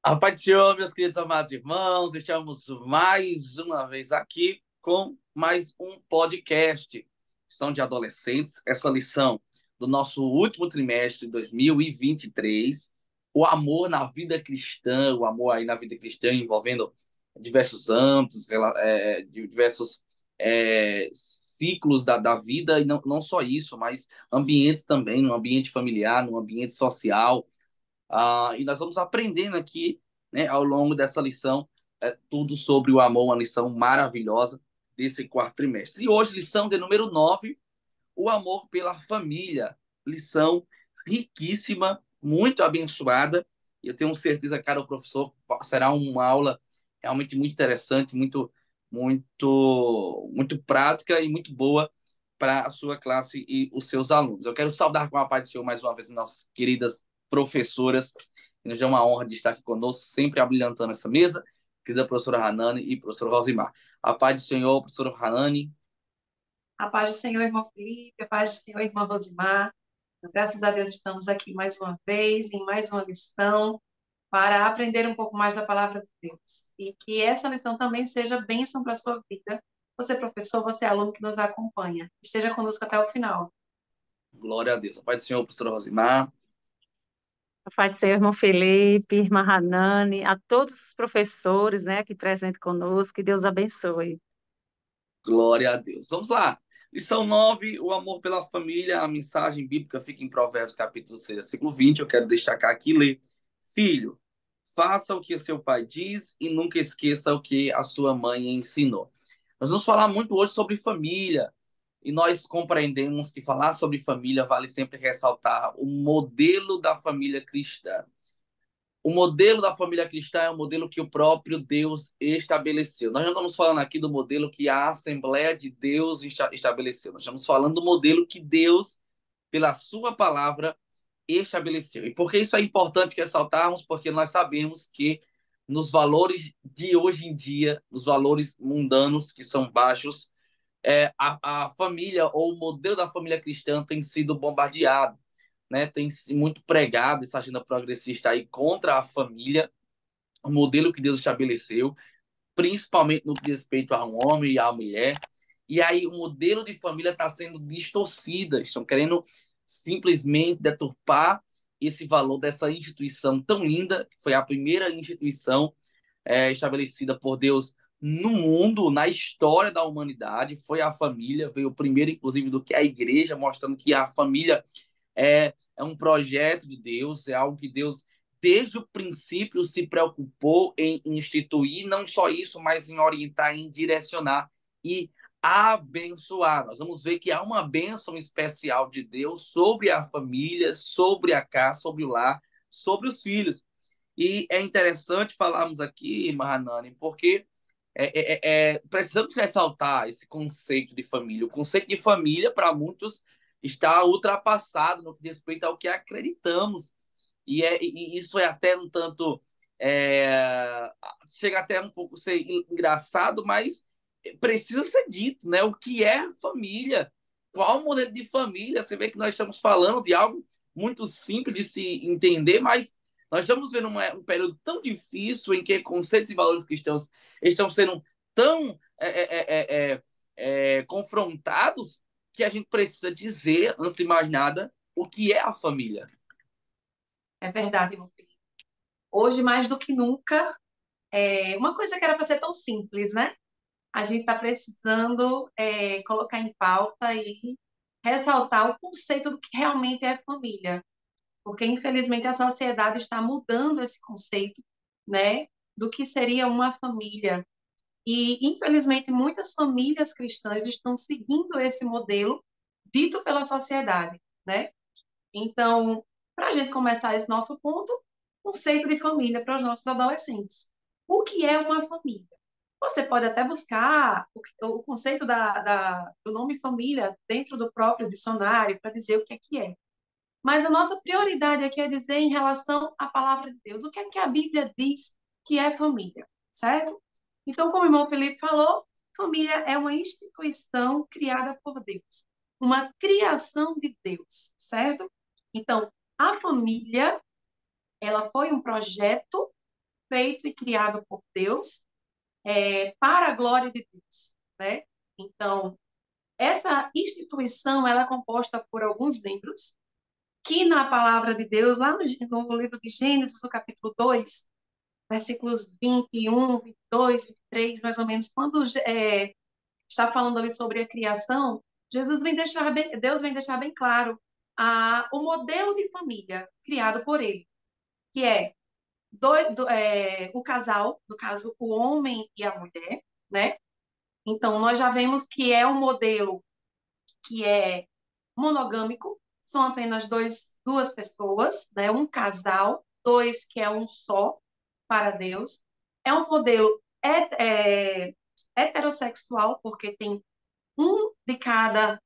A paz do Senhor, meus queridos amados irmãos, estamos mais uma vez aqui com mais um podcast. Lição de adolescentes, essa lição do nosso último trimestre de 2023, o amor na vida cristã, o amor aí na vida cristã envolvendo diversos âmbitos, diversos ciclos da vida, e não só isso, mas ambientes também, no ambiente familiar, no ambiente social. E nós vamos aprendendo aqui, né, ao longo dessa lição, tudo sobre o amor, uma lição maravilhosa desse quarto trimestre. E hoje, lição de número 9, o amor pela família. Lição riquíssima, muito abençoada. E eu tenho certeza, cara, o professor, será uma aula realmente muito interessante, muito prática e muito boa para a sua classe e os seus alunos. Eu quero saudar com a paz do Senhor mais uma vez nossas queridas professoras. Nos é uma honra de estar aqui conosco, sempre abrilhantando essa mesa. Querida professora Hanani e professor Rosimar. A paz do Senhor, professora Hanani. A paz do Senhor, irmão Felipe, a paz do Senhor, irmã Rosimar. Graças a Deus estamos aqui mais uma vez, em mais uma lição, para aprender um pouco mais da palavra de Deus. E que essa lição também seja bênção para a sua vida. Você, professor, você, aluno que nos acompanha. Esteja conosco até o final. Glória a Deus. A paz do Senhor, professora Rosimar. A paz do Senhor, irmão Felipe, irmã Hanani, a todos os professores, né, aqui presentes conosco, que Deus abençoe. Glória a Deus. Vamos lá. Lição 9, o amor pela família. A mensagem bíblica fica em Provérbios, capítulo 6, versículo 20. Eu quero destacar aqui e ler. Filho, faça o que o seu pai diz e nunca esqueça o que a sua mãe ensinou. Nós vamos falar muito hoje sobre família. E nós compreendemos que falar sobre família vale sempre ressaltar o modelo da família cristã. O modelo da família cristã é um modelo que o próprio Deus estabeleceu. Nós não estamos falando aqui do modelo que a Assembleia de Deus estabeleceu. Nós estamos falando do modelo que Deus, pela sua palavra, estabeleceu. E por que isso é importante ressaltarmos? Porque nós sabemos que nos valores de hoje em dia, nos valores mundanos que são baixos, a família ou o modelo da família cristã tem sido bombardeado, né? Tem muito pregado essa agenda progressista aí contra a família, o modelo que Deus estabeleceu, principalmente no que diz respeito ao homem e à mulher. E aí o modelo de família está sendo distorcido, estão querendo simplesmente deturpar esse valor dessa instituição tão linda, que foi a primeira instituição estabelecida por Deus no mundo, na história da humanidade, foi a família, veio primeiro, inclusive, do que a igreja, mostrando que a família é um projeto de Deus, é algo que Deus, desde o princípio, se preocupou em instituir, não só isso, mas em orientar, em direcionar e abençoar. Nós vamos ver que há uma bênção especial de Deus sobre a família, sobre a casa, sobre o lar, sobre os filhos. E é interessante falarmos aqui, Mahanani, porque precisamos ressaltar esse conceito de família. O conceito de família, para muitos, está ultrapassado no que diz respeito ao que acreditamos. E isso é até um tanto. Chega até um pouco a ser engraçado, mas precisa ser dito, né? O que é família? Qual o modelo de família? Você vê que nós estamos falando de algo muito simples de se entender, mas nós estamos vendo um período tão difícil em que conceitos e valores cristãos estão sendo tão confrontados que a gente precisa dizer, antes de mais nada, o que é a família. É verdade, irmão Felipe. Hoje, mais do que nunca, uma coisa que era para ser tão simples, né? A gente está precisando colocar em pauta e ressaltar o conceito do que realmente é família. Porque, infelizmente, a sociedade está mudando esse conceito, né, do que seria uma família. E, infelizmente, muitas famílias cristãs estão seguindo esse modelo dito pela sociedade, né? Então, para a gente começar esse nosso ponto, conceito de família para os nossos adolescentes. O que é uma família? Você pode até buscar o conceito do nome família dentro do próprio dicionário para dizer o que é. Mas a nossa prioridade aqui é dizer em relação à palavra de Deus. O que a Bíblia diz que é família, certo? Então, como o irmão Felipe falou, família é uma instituição criada por Deus, uma criação de Deus, certo? Então, a família, ela foi um projeto feito e criado por Deus, para a glória de Deus, né? Então, essa instituição, ela é composta por alguns membros, que na palavra de Deus, lá no livro de Gênesis, no capítulo 2, versículos 21, 22, 23, mais ou menos, quando está falando ali sobre a criação, Deus vem deixar bem claro o modelo de família criado por ele, que é o casal, no caso, o homem e a mulher, né? Então, nós já vemos que é um modelo que é monogâmico, são apenas duas pessoas, né? Um casal, dois que é um só para Deus. É um modelo heterossexual, porque tem um de cada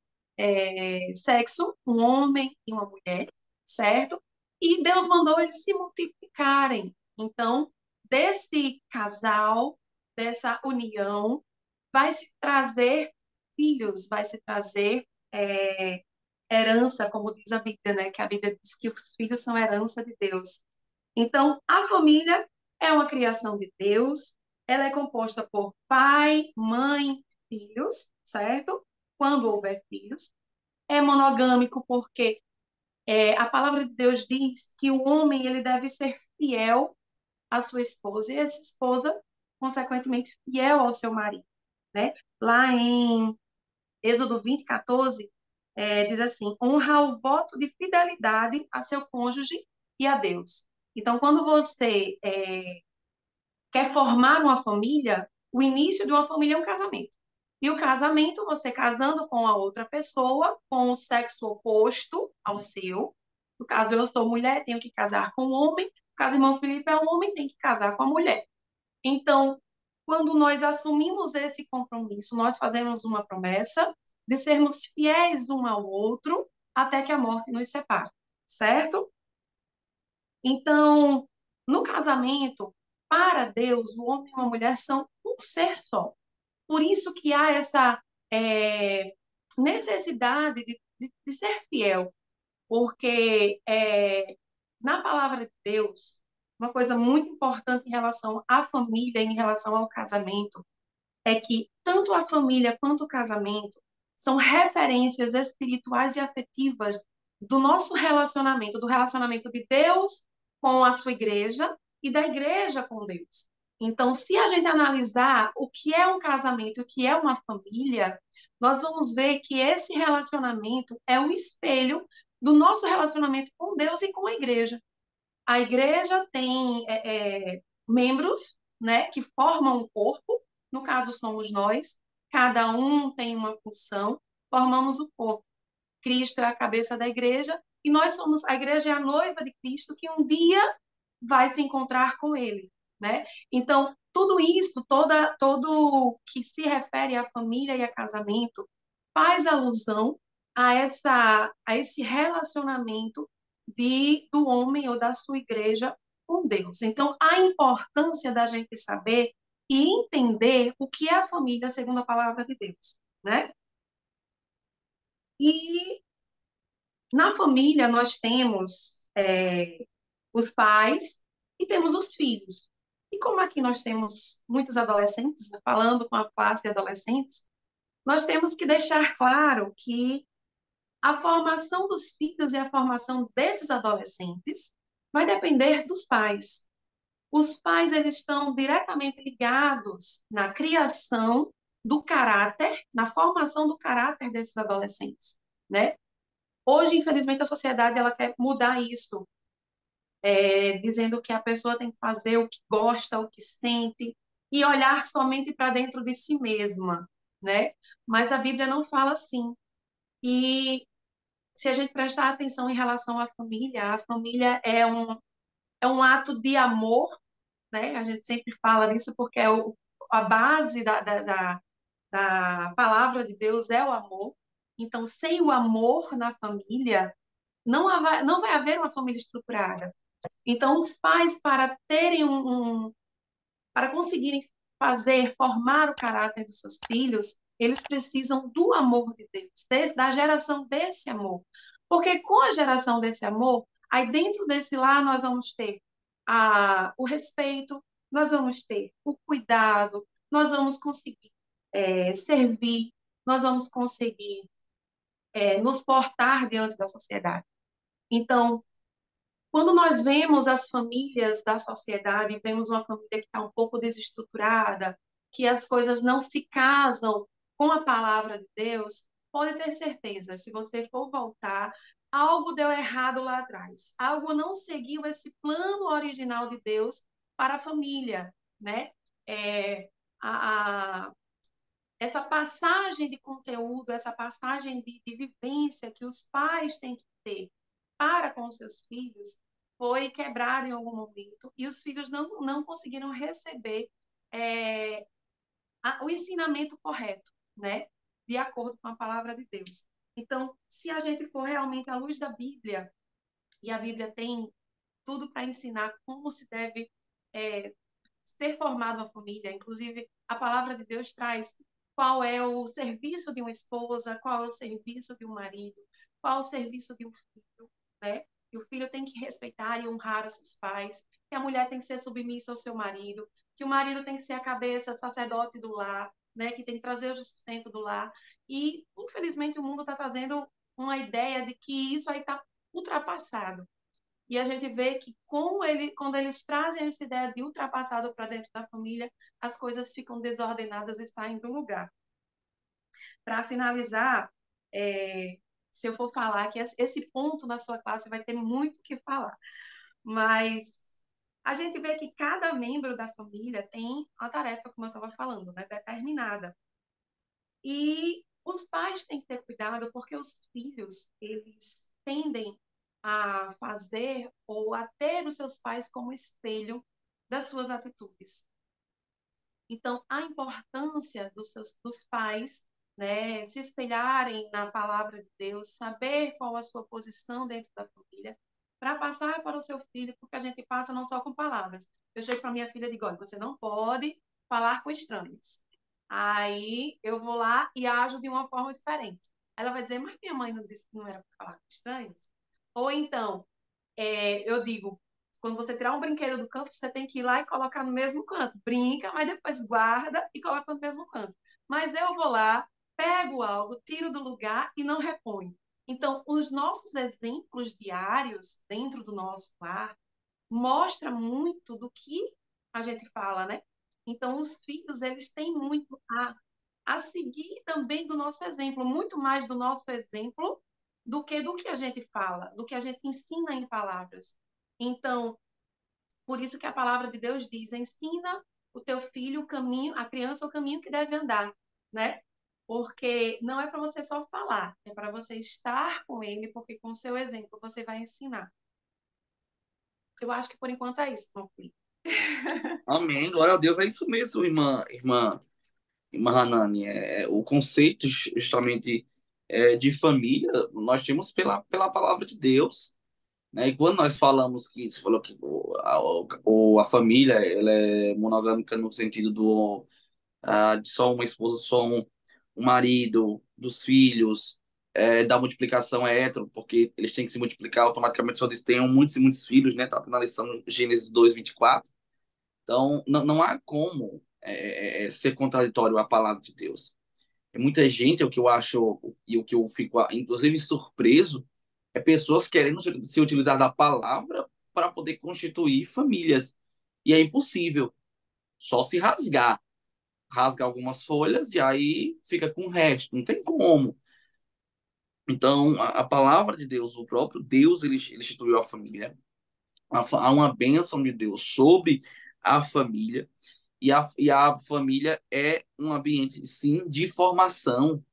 sexo, um homem e uma mulher, certo? E Deus mandou eles se multiplicarem. Então, desse casal, dessa união, vai se trazer filhos, vai se trazer herança, como diz a Bíblia, né? Que a Bíblia diz que os filhos são herança de Deus. Então, a família é uma criação de Deus, ela é composta por pai, mãe, filhos, certo? Quando houver filhos. É monogâmico porque a palavra de Deus diz que o homem ele deve ser fiel à sua esposa e essa esposa, consequentemente, fiel ao seu marido, né? Lá em Êxodo 20, 14, diz assim: honra o voto de fidelidade a seu cônjuge e a Deus. Então, quando você quer formar uma família, o início de uma família é um casamento. E o casamento, você casando com a outra pessoa, com o sexo oposto ao seu. No caso, eu sou mulher, tenho que casar com um homem. No caso, irmão Felipe é um homem, tem que casar com a mulher. Então, quando nós assumimos esse compromisso, nós fazemos uma promessa de sermos fiéis um ao outro até que a morte nos separe, certo? Então, no casamento, para Deus, o homem e a mulher são um ser só. Por isso que há essa necessidade de ser fiel, porque na palavra de Deus, uma coisa muito importante em relação à família, em relação ao casamento, é que tanto a família quanto o casamento são referências espirituais e afetivas do nosso relacionamento, do relacionamento de Deus com a sua igreja e da igreja com Deus. Então, se a gente analisar o que é um casamento e o que é uma família, nós vamos ver que esse relacionamento é um espelho do nosso relacionamento com Deus e com a igreja. A igreja tem membros, né, que formam um corpo, no caso somos nós, cada um tem uma função, formamos o corpo. Cristo é a cabeça da igreja e nós somos, a igreja é a noiva de Cristo que um dia vai se encontrar com ele, né? Então, tudo isso, todo que se refere à família e a casamento, faz alusão a esse relacionamento do homem ou da sua igreja com Deus. Então, a importância da gente saber e entender o que é a família segundo a palavra de Deus, né? E na família nós temos os pais e temos os filhos. E como aqui nós temos muitos adolescentes, né, falando com a classe de adolescentes, nós temos que deixar claro que a formação dos filhos e a formação desses adolescentes vai depender dos pais. Os pais eles estão diretamente ligados na criação do caráter, na formação do caráter desses adolescentes, né? Hoje, infelizmente, a sociedade ela quer mudar isso, dizendo que a pessoa tem que fazer o que gosta, o que sente, e olhar somente para dentro de si mesma, né? Mas a Bíblia não fala assim. E se a gente prestar atenção em relação à família, a família é um ato de amor, né? A gente sempre fala disso porque a base da palavra de Deus é o amor. Então, sem o amor na família, não vai haver uma família estruturada. Então, os pais, para terem para conseguirem formar o caráter dos seus filhos, eles precisam do amor de Deus, da geração desse amor. Porque com a geração desse amor, aí dentro desse lar nós vamos ter o respeito, nós vamos ter o cuidado, nós vamos conseguir servir, nós vamos conseguir nos portar diante da sociedade. Então, quando nós vemos as famílias da sociedade, vemos uma família que está um pouco desestruturada, que as coisas não se casam com a palavra de Deus, pode ter certeza, se você for voltar, algo deu errado lá atrás. Algo não seguiu esse plano original de Deus para a família, né? É, a, essa passagem de conteúdo, essa passagem de vivência que os pais têm que ter para com os seus filhos foi quebrada em algum momento e os filhos não conseguiram receber o ensinamento correto, né? De acordo com a palavra de Deus. Então, se a gente for realmente à luz da Bíblia, e a Bíblia tem tudo para ensinar como se deve ser formado uma família, inclusive a palavra de Deus traz qual é o serviço de uma esposa, qual é o serviço de um marido, qual é o serviço de um filho, né? Que o filho tem que respeitar e honrar os seus pais, que a mulher tem que ser submissa ao seu marido, que o marido tem que ser a cabeça, sacerdote do lar, né? Que tem que trazer o sustento do lar. E, infelizmente, o mundo está trazendo uma ideia de que isso aí está ultrapassado. E a gente vê que quando eles trazem essa ideia de ultrapassado para dentro da família, as coisas ficam desordenadas e saem do lugar. Para finalizar, se eu for falar que esse ponto na sua classe vai ter muito o que falar, mas a gente vê que cada membro da família tem uma tarefa, como eu estava falando, né, determinada. E os pais têm que ter cuidado porque os filhos, eles tendem a fazer ou a ter os seus pais como espelho das suas atitudes. Então, a importância dos pais, né, se espelharem na palavra de Deus, saber qual a sua posição dentro da família, para passar para o seu filho, porque a gente passa não só com palavras. Eu chego para minha filha e digo, olha, você não pode falar com estranhos. Aí eu vou lá e ajo de uma forma diferente. Ela vai dizer, mas minha mãe não disse que não era para falar com estranhos? Ou então, eu digo, quando você tirar um brinquedo do canto, você tem que ir lá e colocar no mesmo canto. Brinca, mas depois guarda e coloca no mesmo canto. Mas eu vou lá, pego algo, tiro do lugar e não reponho. Então, os nossos exemplos diários dentro do nosso lar mostra muito do que a gente fala, né? Então, os filhos, eles têm muito a seguir também do nosso exemplo, muito mais do nosso exemplo do que a gente fala, do que a gente ensina em palavras. Então, por isso que a palavra de Deus diz: ensina o teu filho o caminho, a criança o caminho que deve andar, né? Porque não é para você só falar, é para você estar com ele, porque com o seu exemplo você vai ensinar. Eu acho que por enquanto é isso, meu filho. Amém, glória a Deus. É isso mesmo, irmã Hanani. O conceito justamente de família, nós temos pela palavra de Deus. Né? E quando nós falamos que você falou que a família ela é monogâmica no sentido de só uma esposa, só um marido, dos filhos, da multiplicação é hétero, porque eles têm que se multiplicar automaticamente, só eles tenham muitos e muitos filhos, né? Tá na lição Gênesis 2:24. Então, não há como ser contraditório à palavra de Deus. E muita gente, o que eu acho e o que eu fico, inclusive, surpreso, é pessoas querendo se utilizar da palavra para poder constituir famílias. E é impossível. Só se rasgar. Rasga algumas folhas e aí fica com o resto. Não tem como. Então, a palavra de Deus, o próprio Deus, ele instituiu a família. Há uma bênção de Deus sobre a família. E a família é um ambiente, sim, de formação.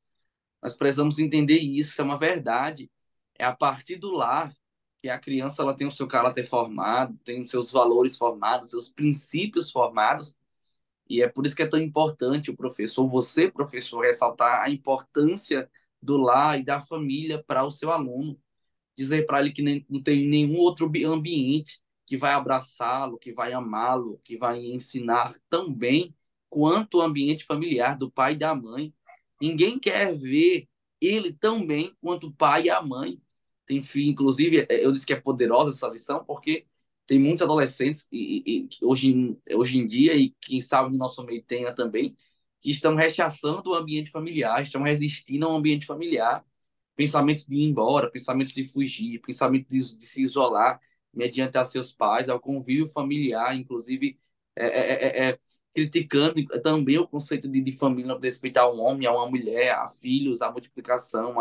Nós precisamos entender isso, é uma verdade. É a partir do lar que a criança ela tem o seu caráter formado, tem os seus valores formados, seus princípios formados. E é por isso que é tão importante o professor, você, professor, ressaltar a importância do lar e da família para o seu aluno. Dizer para ele que não tem nenhum outro ambiente que vai abraçá-lo, que vai amá-lo, que vai ensinar tão bem quanto o ambiente familiar do pai e da mãe. Ninguém quer ver ele tão bem quanto o pai e a mãe. Tem filho, inclusive, eu disse que é poderosa essa lição, porque Tem muitos adolescentes, que hoje em dia, e quem sabe no nosso meio tenha também, que estão rechaçando o ambiente familiar, estão resistindo ao ambiente familiar, pensamentos de ir embora, pensamentos de fugir, pensamentos de se isolar mediante a seus pais, ao convívio familiar, inclusive criticando também o conceito de família no que respeito a um homem, a uma mulher, a filhos, a multiplicação,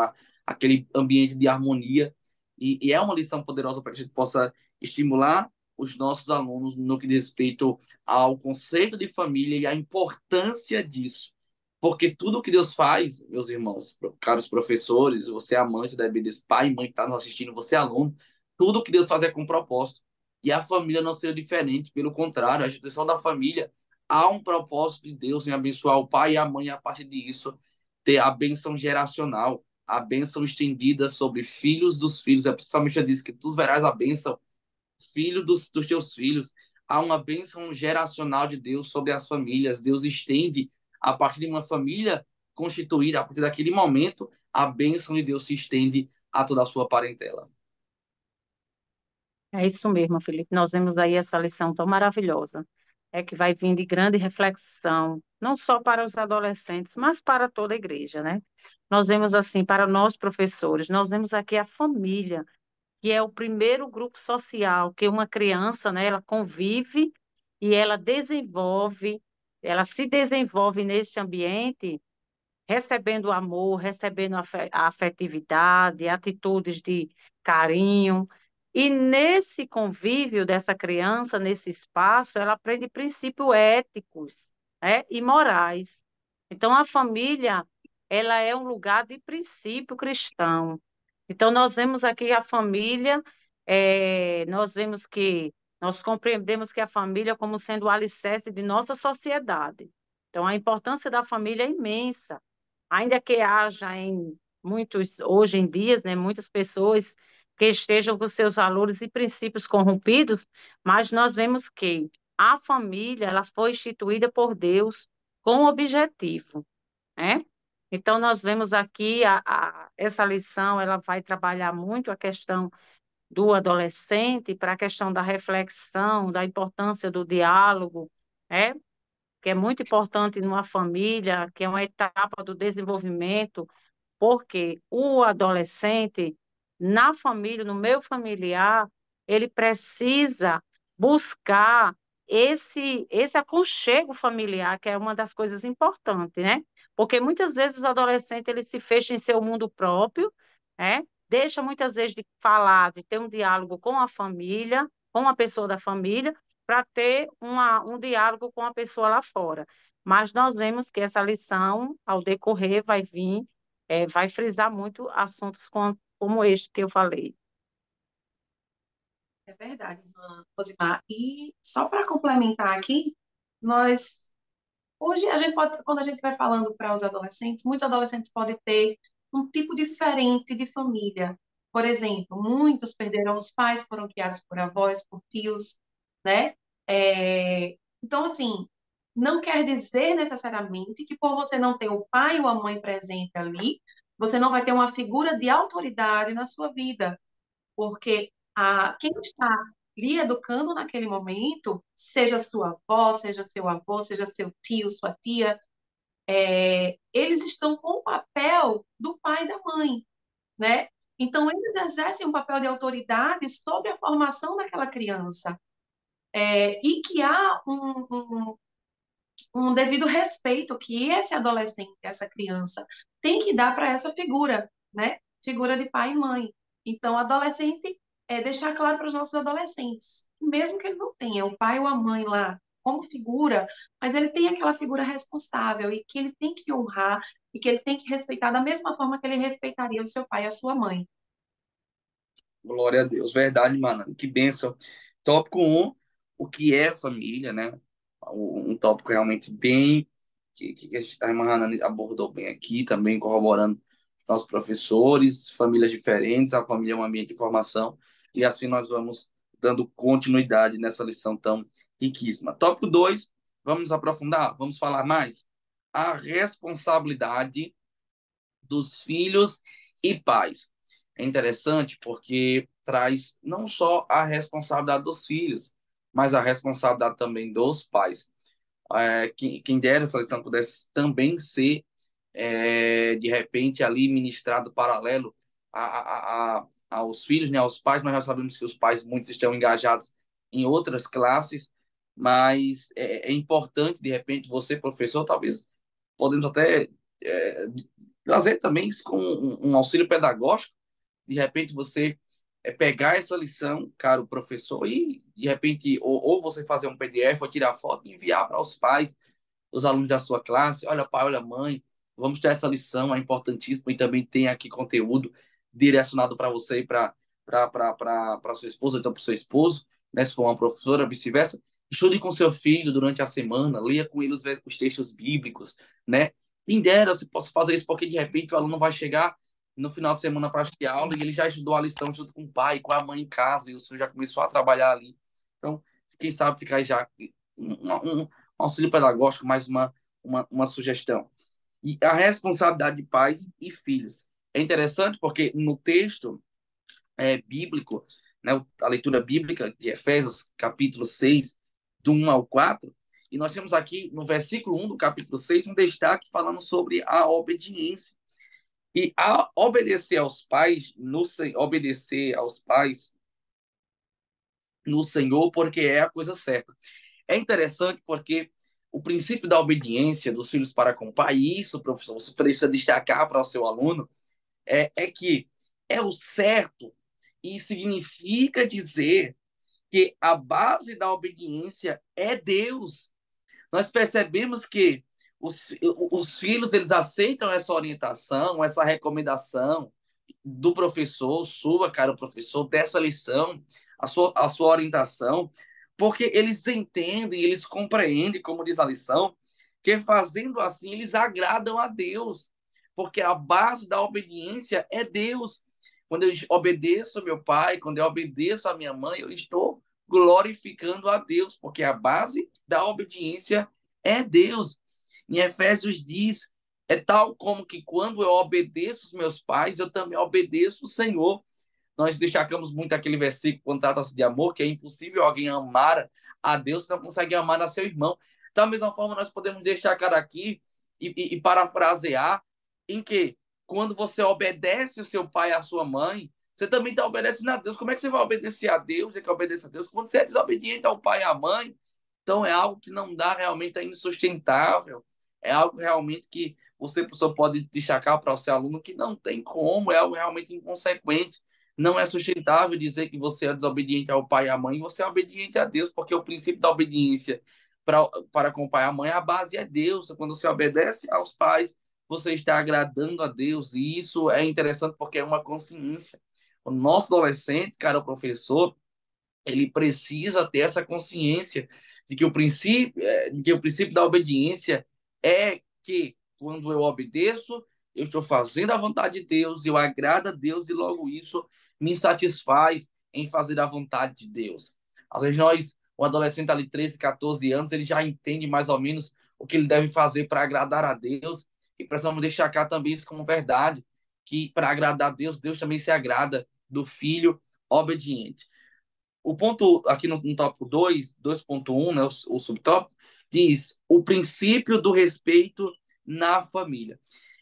aquele ambiente de harmonia. E é uma lição poderosa para que a gente possa estimular os nossos alunos no que diz respeito ao conceito de família e a importância disso. Porque tudo que Deus faz, meus irmãos, caros professores, você é amante da Bíblia, pai e mãe que está nos assistindo, você é aluno, tudo que Deus faz é com propósito. E a família não seria diferente, pelo contrário, a instituição da família há um propósito de Deus em abençoar o pai e a mãe, e a partir disso ter a bênção geracional, a bênção estendida sobre filhos dos filhos. É precisamente disso que tu verás a bênção, filho dos teus filhos. Há uma bênção geracional de Deus sobre as famílias. Deus estende, a partir de uma família constituída, a partir daquele momento, a bênção de Deus se estende a toda a sua parentela. É isso mesmo, Felipe. Nós vemos aí essa lição tão maravilhosa, que vai vir de grande reflexão, não só para os adolescentes, mas para toda a igreja, né? Nós vemos assim, para nós professores, nós vemos aqui a família, que é o primeiro grupo social que uma criança, né, ela convive e ela se desenvolve neste ambiente recebendo amor, recebendo a afetividade, atitudes de carinho. E nesse convívio dessa criança, nesse espaço, ela aprende princípios éticos, né, e morais. Então, a família, ela é um lugar de princípio cristão. Então, nós vemos aqui a família, nós compreendemos que a família como sendo o alicerce de nossa sociedade. Então, a importância da família é imensa. Ainda que haja em muitos, hoje em dias, né, muitas pessoas que estejam com seus valores e princípios corrompidos, mas nós vemos que a família, ela foi instituída por Deus com um objetivo, né? Então, nós vemos aqui essa lição, ela vai trabalhar muito a questão do adolescente para a questão da reflexão, da importância do diálogo, né? Que é muito importante numa família, que é uma etapa do desenvolvimento, porque o adolescente, na família, no meio familiar, ele precisa buscar esse aconchego familiar, que é uma das coisas importantes, né? Porque muitas vezes os adolescentes eles se fecham em seu mundo próprio, né? Deixa muitas vezes de falar, de ter um diálogo com a família, com a pessoa da família, para ter um diálogo com a pessoa lá fora. Mas nós vemos que essa lição, ao decorrer, vai vir vai frisar muito assuntos como este que eu falei. É verdade, irmã Rosimar. E só para complementar aqui, nós hoje a gente pode, quando a gente vai falando para os adolescentes, muitos adolescentes podem ter um tipo diferente de família. Por exemplo, muitos perderam os pais, foram criados por avós, por tios, né? Então, assim, não quer dizer necessariamente que por você não ter o pai ou a mãe presente ali, você não vai ter uma figura de autoridade na sua vida, porque quem está lhe educando naquele momento, seja sua avó, seja seu avô, seja seu tio, sua tia, eles estão com o papel do pai e da mãe, né? Então, eles exercem um papel de autoridade sobre a formação daquela criança. E que há um devido respeito que esse adolescente, essa criança, tem que dar para essa figura, né? Figura de pai e mãe. Então, adolescente, deixar claro para os nossos adolescentes, mesmo que ele não tenha o pai ou a mãe lá como figura, mas ele tem aquela figura responsável e que ele tem que honrar e que ele tem que respeitar da mesma forma que ele respeitaria o seu pai e a sua mãe. Glória a Deus. Verdade, mano. Que bênção. Tópico um, o que é família, né? Um tópico realmente bem que a irmã Hannah abordou bem aqui, também corroborando os nossos professores, famílias diferentes, a família é um ambiente de formação, e assim nós vamos dando continuidade nessa lição tão riquíssima. Tópico 2, vamos aprofundar, vamos falar mais. A responsabilidade dos filhos e pais. é interessante porque traz não só a responsabilidade dos filhos, mas a responsabilidade também dos pais. Quem dera essa lição pudesse também ser, de repente, ali ministrado paralelo aos filhos, né, aos pais. Nós já sabemos que os pais, muitos estão engajados em outras classes, mas é importante, de repente, você, professor, talvez podemos até é, trazer também isso com um auxílio pedagógico. De repente, você pegar essa lição, cara, o professor, e de repente, ou você fazer um PDF, ou tirar foto e enviar para os pais, os alunos da sua classe. Olha, pai, olha, mãe, vamos ter essa lição, é importantíssima, e também tem aqui conteúdo direcionado para você e para sua esposa, então para o seu esposo, né, se for uma professora, vice-versa. Estude com seu filho durante a semana, leia com ele os textos bíblicos, né? Quem dera se possa fazer isso, porque de repente o aluno vai chegar no final de semana para assistir a aula e ele já estudou a lição junto com o pai, com a mãe em casa, e o senhor já começou a trabalhar ali. Então, quem sabe ficar já um auxílio pedagógico, mais uma sugestão. E a responsabilidade de pais e filhos. É interessante porque no texto bíblico, né, a leitura bíblica de Efésios, capítulo 6, do 1 ao 4, e nós temos aqui no versículo 1 do capítulo 6 um destaque falando sobre a obediência. E a obedecer aos pais, obedecer aos pais no Senhor, porque é a coisa certa. É interessante porque o princípio da obediência dos filhos para com o pai, e isso, professor, você precisa destacar para o seu aluno, é que é o certo e significa dizer que a base da obediência é Deus. Nós percebemos que os filhos eles aceitam essa orientação, essa recomendação do professor, sua, cara, professor, dessa lição, a sua orientação, porque eles entendem, eles compreendem, como diz a lição, que fazendo assim eles agradam a Deus, porque a base da obediência é Deus. Quando eu obedeço ao meu pai, quando eu obedeço à minha mãe, eu estou glorificando a Deus, porque a base da obediência é Deus. Em Efésios diz, é tal como que quando eu obedeço os meus pais, eu também obedeço o Senhor. Nós destacamos muito aquele versículo quando trata-se de amor, que é impossível alguém amar a Deus se não consegue amar a seu irmão. Da mesma forma, nós podemos destacar aqui e parafrasear em que quando você obedece o seu pai e a sua mãe, você também está obedecendo a Deus. Como é que você vai obedecer a Deus? É que obedece a Deus quando você é desobediente ao pai e à mãe. Então é algo que não dá, realmente, é insustentável. É algo realmente que você, professor, pode destacar para o seu aluno que não tem como, é algo realmente inconsequente. Não é sustentável dizer que você é desobediente ao pai e à mãe, você é obediente a Deus, porque o princípio da obediência para com o pai e a mãe, a base é Deus. Quando você obedece aos pais, você está agradando a Deus. E isso é interessante porque é uma consciência. O nosso adolescente, cara, o professor, ele precisa ter essa consciência de que o princípio da obediência é que quando eu obedeço, eu estou fazendo a vontade de Deus, eu agrado a Deus e logo isso me satisfaz em fazer a vontade de Deus. Às vezes o adolescente ali 13, 14 anos, ele já entende mais ou menos o que ele deve fazer para agradar a Deus e precisamos deixar cá também isso como verdade, que para agradar a Deus, Deus também se agrada do filho obediente. O ponto aqui no tópico 2.1, né, o subtópico, diz o princípio do respeito na família.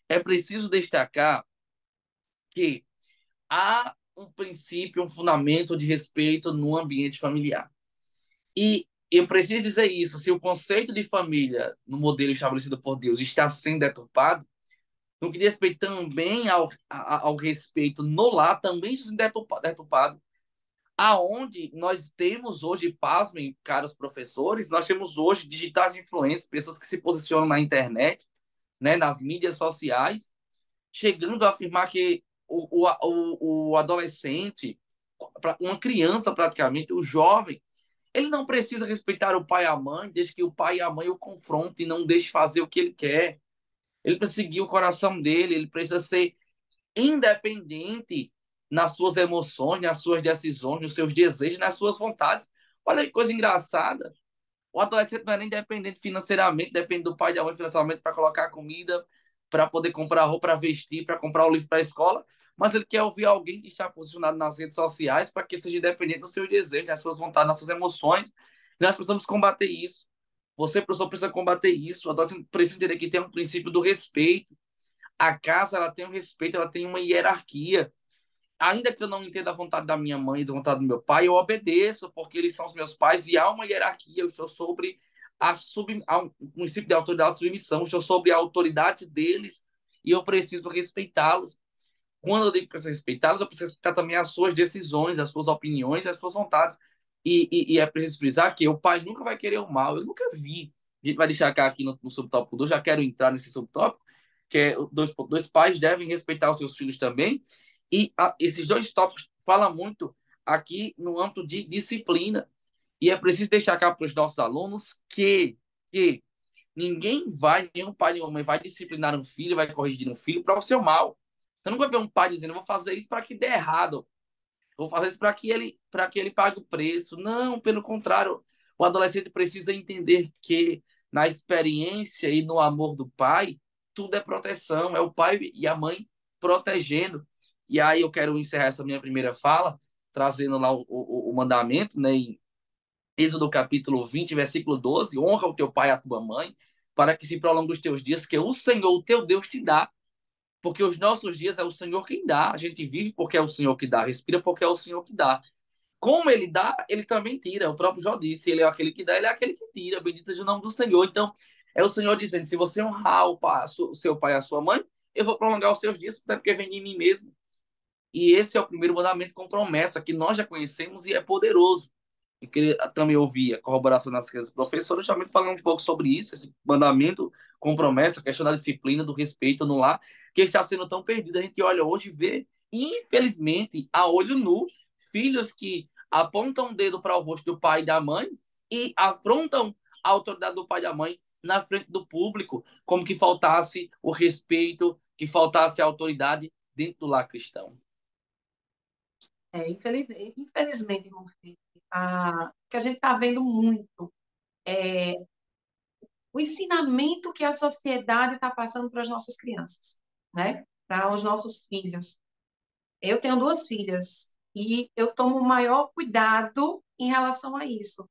É preciso destacar que há um princípio, um fundamento de respeito no ambiente familiar. E eu preciso dizer isso, se o conceito de família no modelo estabelecido por Deus está sendo deturpado, no que diz respeito também ao respeito no lar, também está sendo deturpado, aonde nós temos hoje, pasmem, caros professores, nós temos hoje digitais influencers, pessoas que se posicionam na internet, né, nas mídias sociais, chegando a afirmar que o adolescente, uma criança praticamente, o jovem, ele não precisa respeitar o pai e a mãe, desde que o pai e a mãe o confrontem e não deixe fazer o que ele quer. Ele precisa seguir o coração dele, ele precisa ser independente nas suas emoções, nas suas decisões, nos seus desejos, nas suas vontades. Olha que coisa engraçada. O adolescente não é nem dependente financeiramente, depende do pai e da mãe financeiramente para colocar comida, para poder comprar roupa para vestir, para comprar o livro para a escola. mas ele quer ouvir alguém que está posicionado nas redes sociais para que ele seja independente dos seus desejos, das suas vontades, das suas emoções. E nós precisamos combater isso. Você, professor, precisa combater isso. Você precisa entender que tem um princípio do respeito. A casa, ela tem um respeito, ela tem uma hierarquia. Ainda que eu não entenda a vontade da minha mãe e da vontade do meu pai, eu obedeço, porque eles são os meus pais e há uma hierarquia. Eu estou sobre um princípio de autoridade e submissão, eu estou sobre a autoridade deles e eu preciso respeitá-los. Quando eu digo que preciso respeitá-los, eu preciso respeitar também as suas decisões, as suas opiniões, as suas vontades. E é preciso frisar que o pai nunca vai querer o mal. Eu nunca vi. A gente vai deixar aqui no subtópico 2, já quero entrar nesse subtópico, que é dois pais devem respeitar os seus filhos também. E esses dois tópicos falam muito aqui no âmbito de disciplina. E é preciso deixar cá para os nossos alunos que ninguém vai, nenhum pai, nenhuma mãe vai disciplinar um filho, vai corrigir um filho para o seu mal. Você nunca vê um pai dizendo, eu vou fazer isso para que dê errado. Eu vou fazer isso para que ele pague o preço. Não, pelo contrário. O adolescente precisa entender que na experiência e no amor do pai, tudo é proteção. É o pai e a mãe protegendo. E aí eu quero encerrar essa minha primeira fala, trazendo lá o mandamento, né, em Êxodo capítulo 20, versículo 12, honra o teu pai e a tua mãe, para que se prolongue os teus dias, que o Senhor, o teu Deus, te dá. Porque os nossos dias é o Senhor quem dá. A gente vive porque é o Senhor que dá, respira porque é o Senhor que dá. Como ele dá, ele também tira. O próprio Jó disse, ele é aquele que dá, ele é aquele que tira. Bendito seja o nome do Senhor. Então, é o Senhor dizendo, se você honrar o seu pai e a sua mãe, eu vou prolongar os seus dias, até porque vem de mim mesmo. E esse é o primeiro mandamento com promessa, que nós já conhecemos e é poderoso. Eu queria também ouvir a corroboração das professoras também falando um pouco sobre isso, esse mandamento com promessa, a questão da disciplina, do respeito no lar, que está sendo tão perdido. A gente olha hoje e vê, infelizmente, a olho nu, filhos que apontam o dedo para o rosto do pai e da mãe e afrontam a autoridade do pai e da mãe na frente do público, como que faltasse o respeito, que faltasse a autoridade dentro do lar cristão. Infelizmente, irmão Felipe, que a gente está vendo muito é o ensinamento que a sociedade está passando para as nossas crianças, né? Para os nossos filhos. Eu tenho duas filhas e eu tomo o maior cuidado em relação a isso,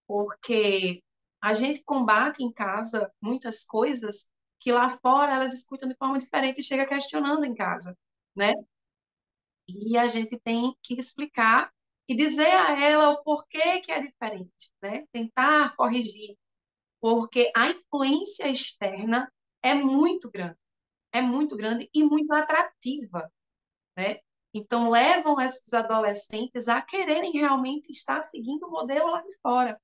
porque a gente combate em casa muitas coisas que lá fora elas escutam de forma diferente e chega questionando em casa, né? E a gente tem que explicar e dizer a ela o porquê que é diferente, né? Tentar corrigir, porque a influência externa é muito grande e muito atrativa, né? Então, levam esses adolescentes a quererem realmente estar seguindo o modelo lá de fora.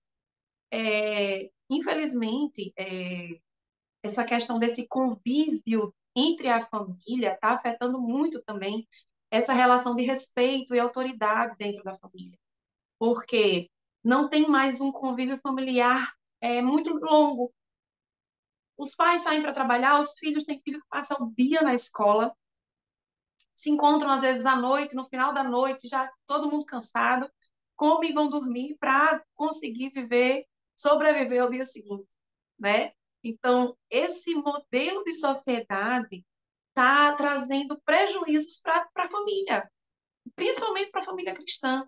Infelizmente, essa questão desse convívio entre a família está afetando muito também essa relação de respeito e autoridade dentro da família, porque não tem mais um convívio familiar muito longo. Os pais saem para trabalhar, os filhos têm filho que passa o dia na escola, se encontram às vezes à noite, no final da noite, já todo mundo cansado, comem e vão dormir para conseguir sobreviver ao dia seguinte, né? Então, esse modelo de sociedade está trazendo prejuízos para a família, principalmente para a família cristã,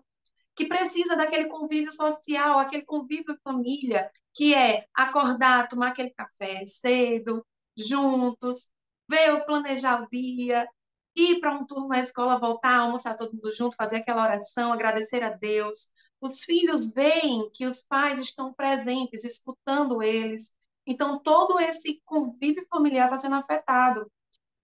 que precisa daquele convívio social, aquele convívio família, que é acordar, tomar aquele café cedo, juntos, ver, planejar o dia, ir para um turno na escola, voltar, almoçar todo mundo junto, fazer aquela oração, agradecer a Deus. Os filhos veem que os pais estão presentes, escutando eles. Então, todo esse convívio familiar está sendo afetado.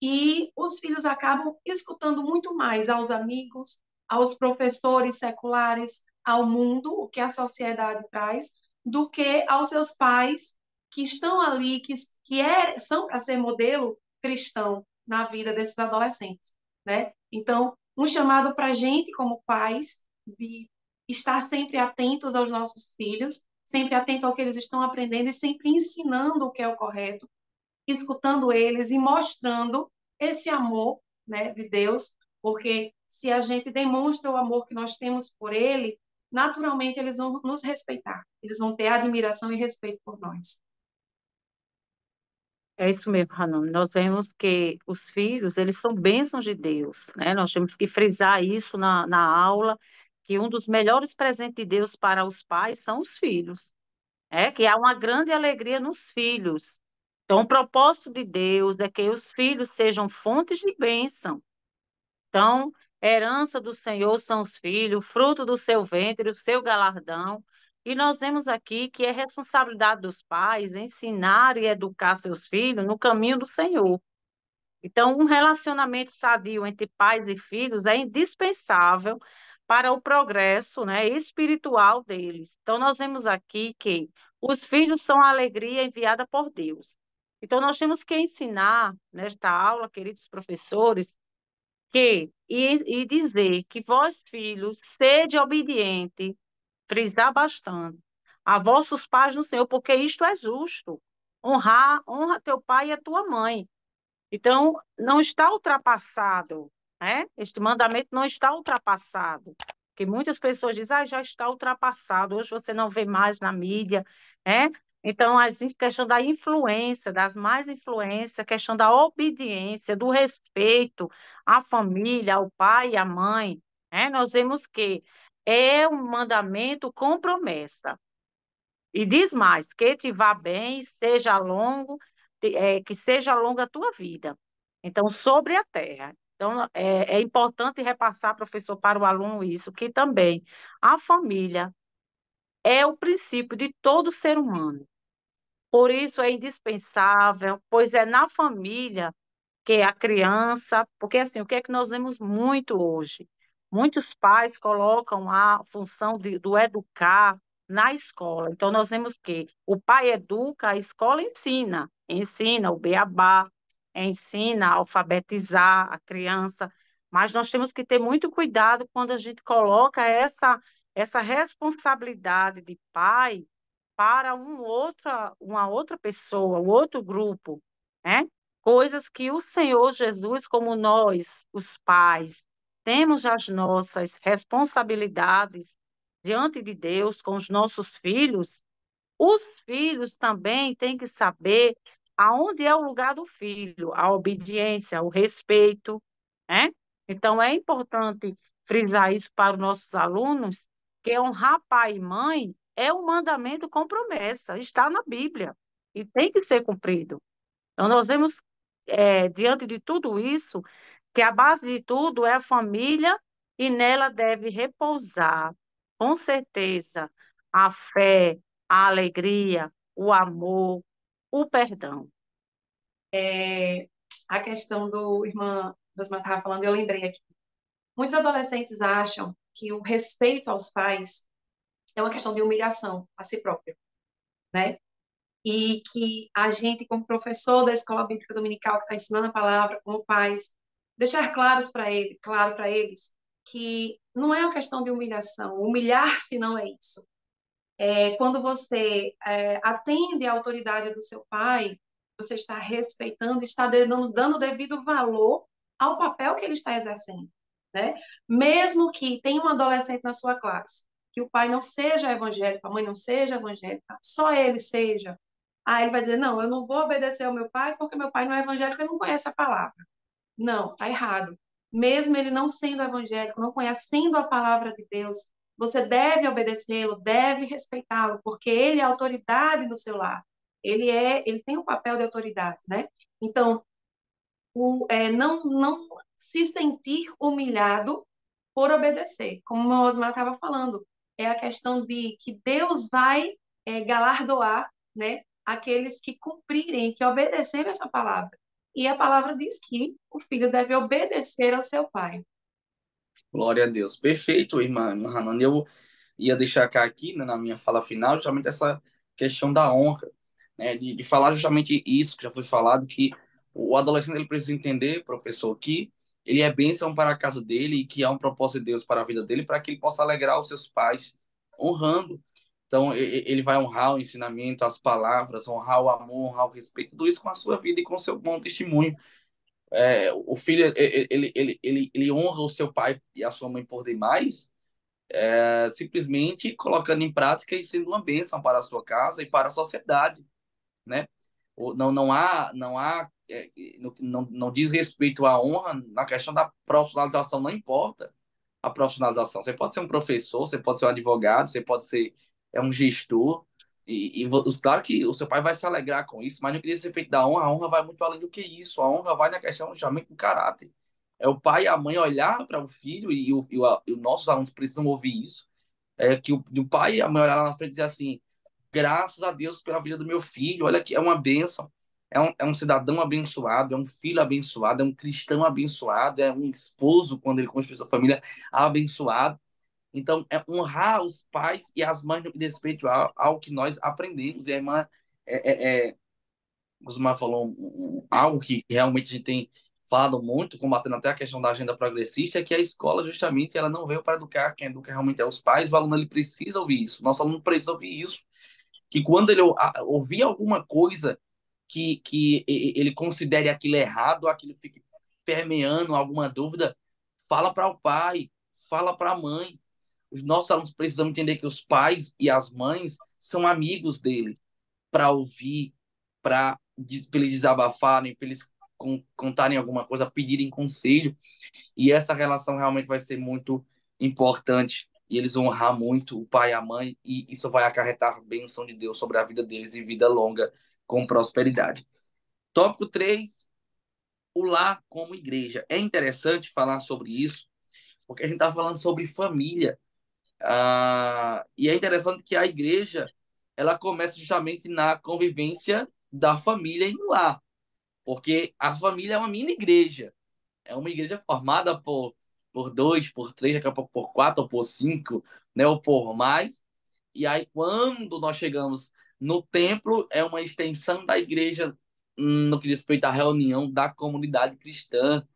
E os filhos acabam escutando muito mais aos amigos, aos professores seculares, ao mundo, o que a sociedade traz, do que aos seus pais que estão ali, são para ser modelo cristão na vida desses adolescentes, né? Então, um chamado para a gente, como pais, de estar sempre atentos aos nossos filhos, sempre atento ao que eles estão aprendendo e sempre ensinando o que é o correto, escutando eles e mostrando esse amor, né, de Deus, porque se a gente demonstra o amor que nós temos por ele, naturalmente eles vão nos respeitar, eles vão ter admiração e respeito por nós. É isso mesmo, Hanan. Nós vemos que os filhos, eles são bênçãos de Deus, né? Nós temos que frisar isso na aula, que um dos melhores presentes de Deus para os pais são os filhos, é que há uma grande alegria nos filhos. Então, o propósito de Deus é que os filhos sejam fontes de bênção. Então, herança do Senhor são os filhos, fruto do seu ventre, o seu galardão. E nós vemos aqui que é responsabilidade dos pais ensinar e educar seus filhos no caminho do Senhor. Então, um relacionamento sadio entre pais e filhos é indispensável para o progresso, né, espiritual deles. Então, nós vemos aqui que os filhos são a alegria enviada por Deus. Então, nós temos que ensinar nesta aula, queridos professores, e dizer que vós, filhos, sede obediente, frisar bastante, a vossos pais no Senhor, porque isto é justo. Honra teu pai e a tua mãe. Então, não está ultrapassado, né? Este mandamento não está ultrapassado. Porque muitas pessoas dizem, já está ultrapassado, hoje você não vê mais na mídia, né? Então, a questão da influência, das mais influências, a questão da obediência, do respeito à família, ao pai e à mãe, né? Nós vemos que é um mandamento com promessa. E diz mais, que te vá bem, seja longo, que seja longa a tua vida. Então, sobre a terra. Então, é importante repassar, professor, para o aluno isso, que também a família é o princípio de todo ser humano. Por isso é indispensável, pois é na família que a criança, porque assim, o que é que nós vemos muito hoje? Muitos pais colocam a função do educar na escola. Então, nós vemos que o pai educa, a escola ensina, ensina o beabá, ensina a alfabetizar a criança, mas nós temos que ter muito cuidado quando a gente coloca essa responsabilidade de pai para uma outra pessoa, um outro grupo, né? Coisas que o Senhor Jesus, como nós, os pais, temos as nossas responsabilidades diante de Deus com os nossos filhos, os filhos também têm que saber aonde é o lugar do filho, a obediência, o respeito, né? Então, é importante frisar isso para os nossos alunos, que honrar pai e mãe é um mandamento com promessa, está na Bíblia e tem que ser cumprido. Então, nós vemos, diante de tudo isso, que a base de tudo é a família e nela deve repousar, com certeza, a fé, a alegria, o amor, o perdão. A questão do irmã estava falando, eu lembrei aqui. Muitos adolescentes acham que o respeito aos pais é uma questão de humilhação a si próprio, né? E que a gente, como professor da Escola Bíblica Dominical, que está ensinando a palavra, como pais, deixar claro para eles que não é uma questão de humilhação. Humilhar-se não é isso. Quando você atende à autoridade do seu pai, você está respeitando, está dando devido valor ao papel que ele está exercendo, né? Mesmo que tenha um adolescente na sua classe, que o pai não seja evangélico, a mãe não seja evangélica, só ele seja, aí ele vai dizer, não, eu não vou obedecer ao meu pai porque meu pai não é evangélico e não conhece a palavra. Não, está errado. Mesmo ele não sendo evangélico, não conhecendo a palavra de Deus, você deve obedecê-lo, deve respeitá-lo, porque ele é a autoridade do seu lar. Ele tem um papel de autoridade, né? Então, não se sentir humilhado por obedecer, como o Osmar estava falando, é a questão de que Deus vai galardoar, né, aqueles que cumprirem, que obedecerem essa palavra. E a palavra diz que o filho deve obedecer ao seu pai. Glória a Deus. Perfeito, irmã Hanan. Eu ia destacar aqui, né, na minha fala final, justamente essa questão da honra, né, de falar justamente isso que já foi falado, que o adolescente ele precisa entender, professor, que ele é bênção para a casa dele e que há um propósito de Deus para a vida dele, para que ele possa alegrar os seus pais, honrando. Então, ele vai honrar o ensinamento, as palavras, honrar o amor, honrar o respeito, tudo isso com a sua vida e com o seu bom testemunho. O filho, ele honra o seu pai e a sua mãe por demais, simplesmente colocando em prática e sendo uma bênção para a sua casa e para a sociedade, né? Não diz respeito à honra na questão da profissionalização, não importa a profissionalização. Você pode ser um professor, você pode ser um advogado, você pode ser um gestor, claro que o seu pai vai se alegrar com isso, mas no que diz respeito da honra, a honra vai muito além do que isso. A honra vai na questão justamente do caráter. É o pai e a mãe olhar para o filho, e os nossos alunos precisam ouvir isso, que o pai e a mãe olhar lá na frente e dizer assim: graças a Deus pela vida do meu filho, olha que é uma bênção. É um cidadão abençoado, é um filho abençoado, é um cristão abençoado, é um esposo, quando ele constitui sua família, abençoado. Então, é honrar os pais e as mães no que diz respeito ao que nós aprendemos. E a irmã Guzmã falou algo que realmente a gente tem falado muito, combatendo até a questão da agenda progressista, é que a escola, justamente, ela não veio para educar. Quem educa realmente é os pais. O aluno, ele precisa ouvir isso. Nosso aluno precisa ouvir isso, que quando ele ouvir alguma coisa que ele considere aquilo errado, aquilo fique permeando alguma dúvida, fala para o pai, fala para a mãe. Os nossos alunos precisam entender que os pais e as mães são amigos dele, para ouvir, para eles desabafarem, para eles contarem alguma coisa, pedirem conselho. E essa relação realmente vai ser muito importante. E eles vão honrar muito o pai e a mãe, e isso vai acarretar bênção de Deus sobre a vida deles e vida longa com prosperidade. Tópico 3, o lar como igreja. É interessante falar sobre isso, porque a gente está falando sobre família. E é interessante que a igreja ela começa justamente na convivência da família em lá, porque a família é uma mini igreja, é uma igreja formada por dois, por três, daqui a pouco por quatro ou por cinco, né, ou por mais. E aí, quando nós chegamos no templo, é uma extensão da igreja no que diz respeito à reunião da comunidade cristã.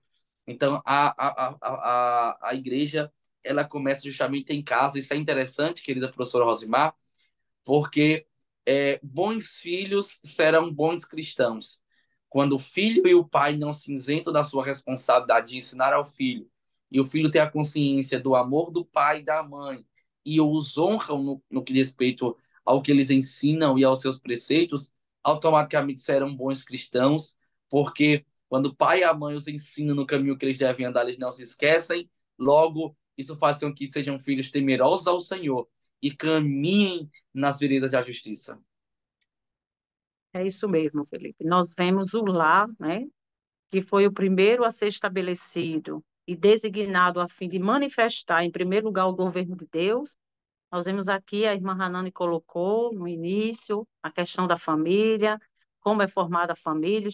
Então, a igreja ela começa justamente em casa. Isso é interessante, querida professora Rosimar, porque bons filhos serão bons cristãos. Quando o filho e o pai não se isentam da sua responsabilidade de ensinar ao filho, e o filho tem a consciência do amor do pai e da mãe, e os honram no que diz respeito ao que eles ensinam e aos seus preceitos, automaticamente serão bons cristãos, porque quando o pai e a mãe os ensinam no caminho que eles devem andar, eles não se esquecem, logo, isso faz com que sejam filhos temerosos ao Senhor e caminhem nas veredas da justiça. É isso mesmo, Felipe. Nós vemos o lar, né, que foi o primeiro a ser estabelecido e designado a fim de manifestar, em primeiro lugar, o governo de Deus. Nós vemos aqui, a irmã Hanani colocou no início a questão da família, como é formada a família,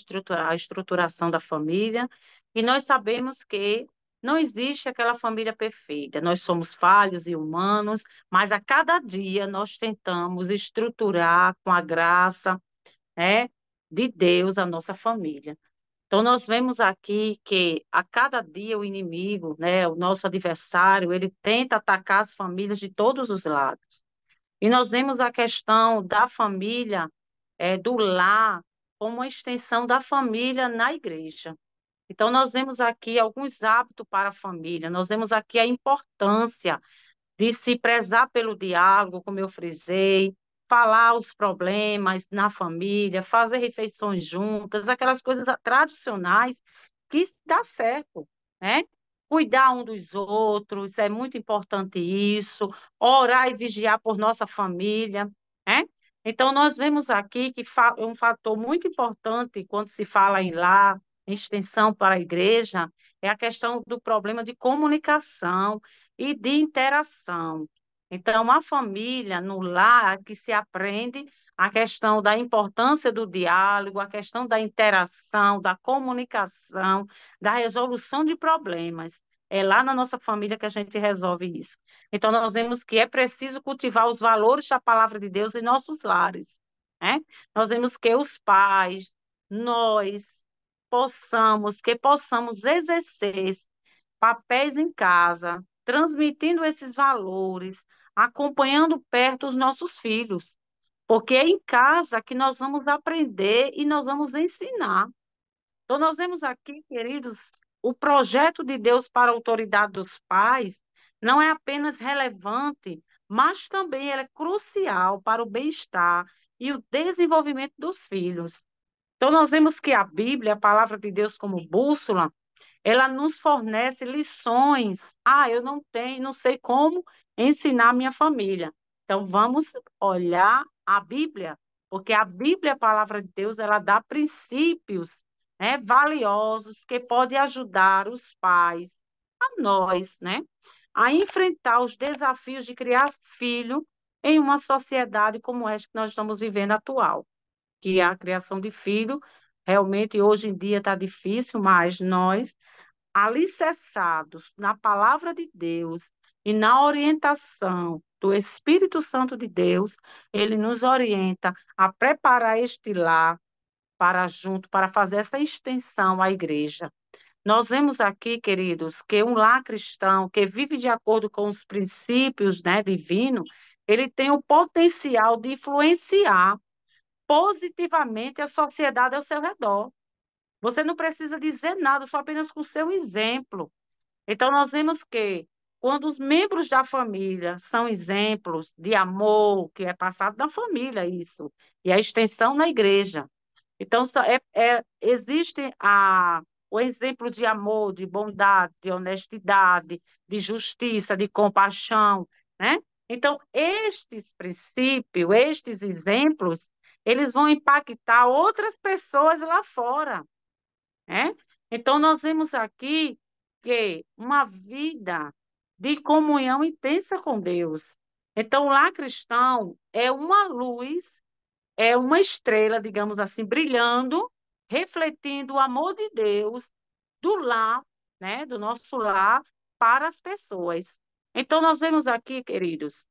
a estruturação da família, e nós sabemos que não existe aquela família perfeita. Nós somos falhos e humanos, mas a cada dia nós tentamos estruturar com a graça, né, de Deus a nossa família. Então, nós vemos aqui que a cada dia o inimigo, né, o nosso adversário, ele tenta atacar as famílias de todos os lados. E nós vemos a questão da família, do lar, como uma extensão da família na igreja. Então, nós vemos aqui alguns hábitos para a família, nós vemos aqui a importância de se prezar pelo diálogo, como eu frisei, falar os problemas na família, fazer refeições juntas, aquelas coisas tradicionais que dá certo, né? Cuidar um dos outros, é muito importante isso, orar e vigiar por nossa família, né? Então, nós vemos aqui que é um fator muito importante quando se fala em lar, em extensão para a igreja, é a questão do problema de comunicação e de interação. Então, a família, no lar, que se aprende a questão da importância do diálogo, a questão da interação, da comunicação, da resolução de problemas. É lá na nossa família que a gente resolve isso. Então, nós vemos que é preciso cultivar os valores da palavra de Deus em nossos lares, né? Nós vemos que os pais, nós, que possamos exercer papéis em casa, transmitindo esses valores, acompanhando perto os nossos filhos, porque é em casa que nós vamos aprender e nós vamos ensinar. Então, nós vemos aqui, queridos, o projeto de Deus para a autoridade dos pais não é apenas relevante, mas também ele é crucial para o bem-estar e o desenvolvimento dos filhos. Então, nós vemos que a Bíblia, a palavra de Deus como bússola, ela nos fornece lições. Ah, eu não tenho, não sei como ensinar minha família. Então, vamos olhar a Bíblia, porque a Bíblia, a palavra de Deus, ela dá princípios, né, valiosos que podem ajudar os pais, a nós, né, a enfrentar os desafios de criar filho em uma sociedade como esta que nós estamos vivendo atual, que é a criação de filho. Realmente, hoje em dia está difícil, mas nós alicerçados na palavra de Deus e na orientação do Espírito Santo de Deus, ele nos orienta a preparar este lar para junto, para fazer essa extensão à igreja. Nós vemos aqui, queridos, que um lar cristão que vive de acordo com os princípios, né, divinos, ele tem o potencial de influenciar positivamente a sociedade ao seu redor. Você não precisa dizer nada, só apenas com o seu exemplo. Então, nós vemos que quando os membros da família são exemplos de amor, que é passado na família, isso, e a extensão na igreja. Então, existe o exemplo de amor, de bondade, de honestidade, de justiça, de compaixão, né? Então, estes princípios, estes exemplos, eles vão impactar outras pessoas lá fora, né? Então, nós vemos aqui que uma vida de comunhão intensa com Deus. Então, o lar cristão é uma luz, é uma estrela, digamos assim, brilhando, refletindo o amor de Deus do lar, né, do nosso lar para as pessoas. Então, nós vemos aqui, queridos,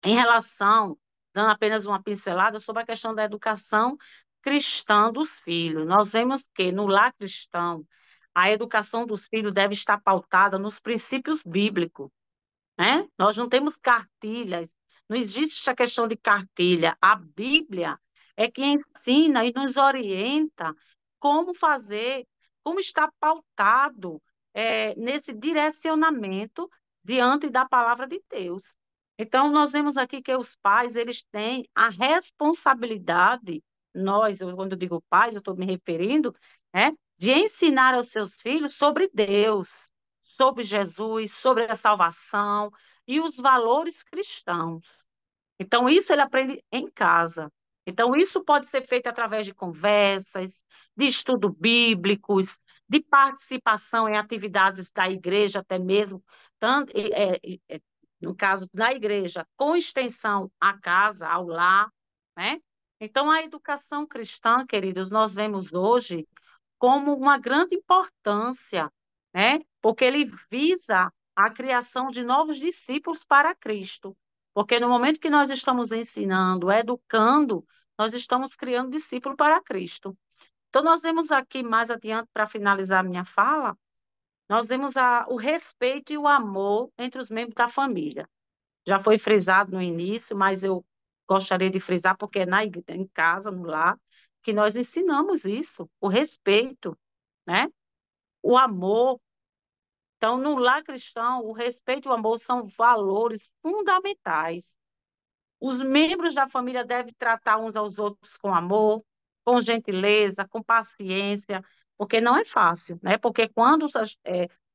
em relação, dando apenas uma pincelada sobre a questão da educação cristã dos filhos. Nós vemos que no lar cristão, a educação dos filhos deve estar pautada nos princípios bíblicos, né? Nós não temos cartilhas, não existe a questão de cartilha. A Bíblia é que ensina e nos orienta como fazer, como está pautado nesse direcionamento diante da palavra de Deus. Então, nós vemos aqui que os pais, eles têm a responsabilidade, quando eu digo pais, eu estou me referindo, né, de ensinar aos seus filhos sobre Deus, sobre Jesus, sobre a salvação e os valores cristãos. Então, isso ele aprende em casa. Então, isso pode ser feito através de conversas, de estudo bíblicos, de participação em atividades da igreja, até mesmo, tanto, no caso da igreja, com extensão à casa, ao lar, né? Então, a educação cristã, queridos, nós vemos hoje como uma grande importância, né? Porque ele visa a criação de novos discípulos para Cristo. Porque no momento que nós estamos ensinando, educando, nós estamos criando discípulos para Cristo. Então, nós vemos aqui mais adiante, para finalizar a minha fala, nós vemos o respeito e o amor entre os membros da família. Já foi frisado no início, mas eu gostaria de frisar, porque é em casa, no lar, que nós ensinamos isso, o respeito, né? O amor. Então, no lar cristão, o respeito e o amor são valores fundamentais. Os membros da família devem tratar uns aos outros com amor, com gentileza, com paciência, porque não é fácil, né? Porque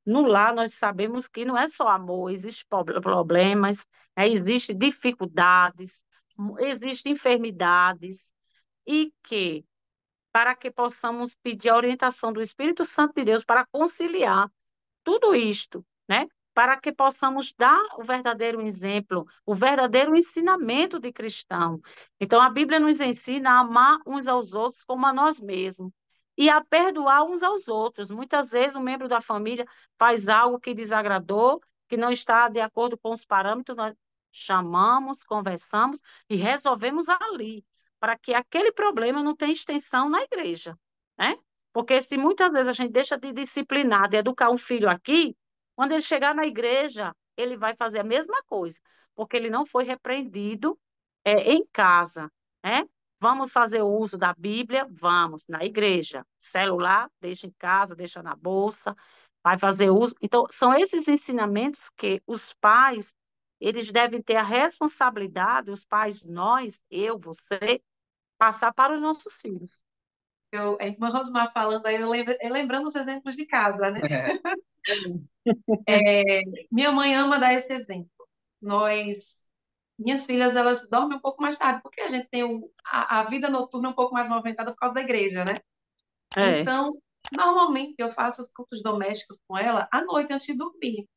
no lar nós sabemos que não é só amor, existem problemas, né? Existem dificuldades, existem enfermidades, e que, para que possamos pedir a orientação do Espírito Santo de Deus para conciliar tudo isto, né? Para que possamos dar o verdadeiro exemplo, o verdadeiro ensinamento de cristão. Então, a Bíblia nos ensina a amar uns aos outros como a nós mesmos e a perdoar uns aos outros. Muitas vezes, um membro da família faz algo que desagradou, que não está de acordo com os parâmetros, nós chamamos, conversamos e resolvemos ali, para que aquele problema não tenha extensão na igreja, né? Porque se muitas vezes a gente deixa de disciplinar, de educar um filho aqui, quando ele chegar na igreja, ele vai fazer a mesma coisa, porque ele não foi repreendido em casa, né? Vamos fazer o uso da Bíblia? Vamos, na igreja. Celular, deixa em casa, deixa na bolsa, vai fazer uso. Então, são esses ensinamentos que os pais, eles devem ter a responsabilidade, os pais, nós, eu, você, passar para os nossos filhos. A irmã Rosmar falando aí, lembrando os exemplos de casa, né? Minha mãe ama dar esse exemplo. Minhas filhas, elas dormem um pouco mais tarde, porque a gente tem a vida noturna um pouco mais movimentada por causa da igreja, né? É, Então, normalmente eu faço os cultos domésticos com ela à noite antes de dormir.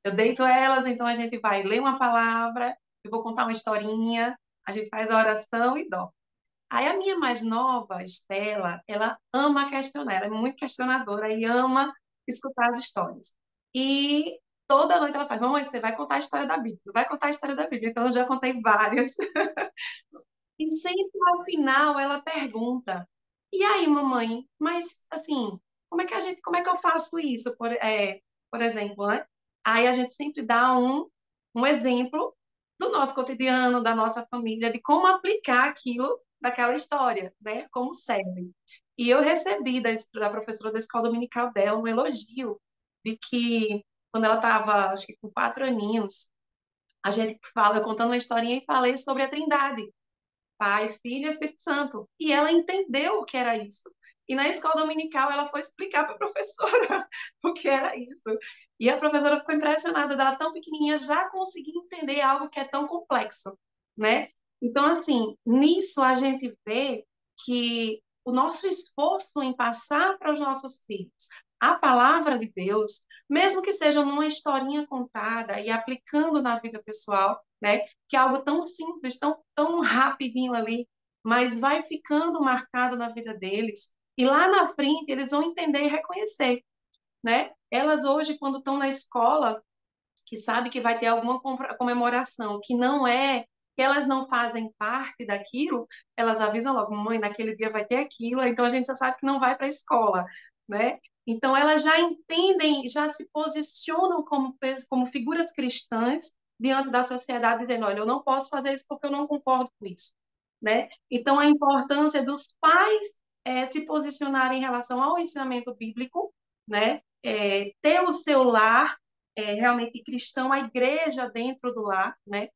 Eu deito elas, então a gente vai ler uma palavra, eu vou contar uma historinha, a gente faz a oração e dorme. Aí a minha mais nova, Estela, ela ama questionar, ela é muito questionadora e ama escutar as histórias. E toda noite ela faz, mamãe, você vai contar a história da Bíblia, vai contar a história da Bíblia. Então eu já contei várias. E sempre ao final ela pergunta: "E aí, mamãe, mas assim, como é que eu faço isso, por exemplo, né?" Aí a gente sempre dá um exemplo do nosso cotidiano, da nossa família, de como aplicar aquilo daquela história, né? Como serve. E eu recebi da professora da escola dominical dela um elogio de que quando ela estava, acho que com 4 aninhos, a gente fala, eu contando uma historinha e falei sobre a Trindade. Pai, Filho e Espírito Santo. E ela entendeu o que era isso. E na escola dominical ela foi explicar para a professora o que era isso. E a professora ficou impressionada dela tão pequenininha já conseguir entender algo que é tão complexo, né? Então, assim, nisso a gente vê que o nosso esforço em passar para os nossos filhos a palavra de Deus, mesmo que seja numa historinha contada e aplicando na vida pessoal, né? Que é algo tão simples, tão rapidinho ali, mas vai ficando marcado na vida deles. E lá na frente eles vão entender e reconhecer, né? Elas hoje, quando estão na escola, que sabe que vai ter alguma comemoração, que não é, que elas não fazem parte daquilo, elas avisam logo, mãe, naquele dia vai ter aquilo, então a gente já sabe que não vai para a escola, né? Então elas já entendem, já se posicionam como figuras cristãs diante da sociedade, dizendo, olha, eu não posso fazer isso porque eu não concordo com isso, né? Então a importância dos pais se posicionarem em relação ao ensinamento bíblico, né? Ter o seu lar realmente cristão, a igreja dentro do lar, né?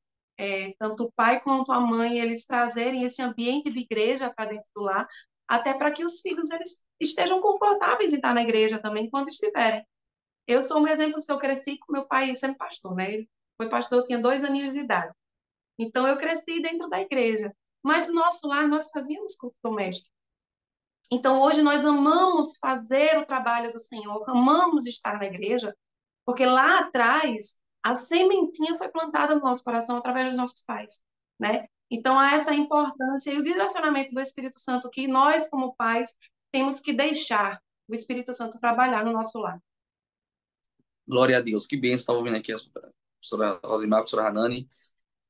Tanto o pai quanto a mãe, eles trazerem esse ambiente de igreja para dentro do lar, até para que os filhos eles estejam confortáveis em estar na igreja também quando estiverem. Eu sou um exemplo, se eu cresci com meu pai sendo pastor, né? Ele foi pastor, eu tinha 2 aninhos de idade. Então, eu cresci dentro da igreja. Mas no nosso lar, nós fazíamos culto doméstico. Então, hoje nós amamos fazer o trabalho do Senhor, amamos estar na igreja, porque lá atrás a sementinha foi plantada no nosso coração através dos nossos pais, né? Então há essa importância e o direcionamento do Espírito Santo que nós, como pais, temos que deixar o Espírito Santo trabalhar no nosso lar. Glória a Deus. Que bênção. Estava ouvindo aqui a professora Rosimar, a professora Hanani.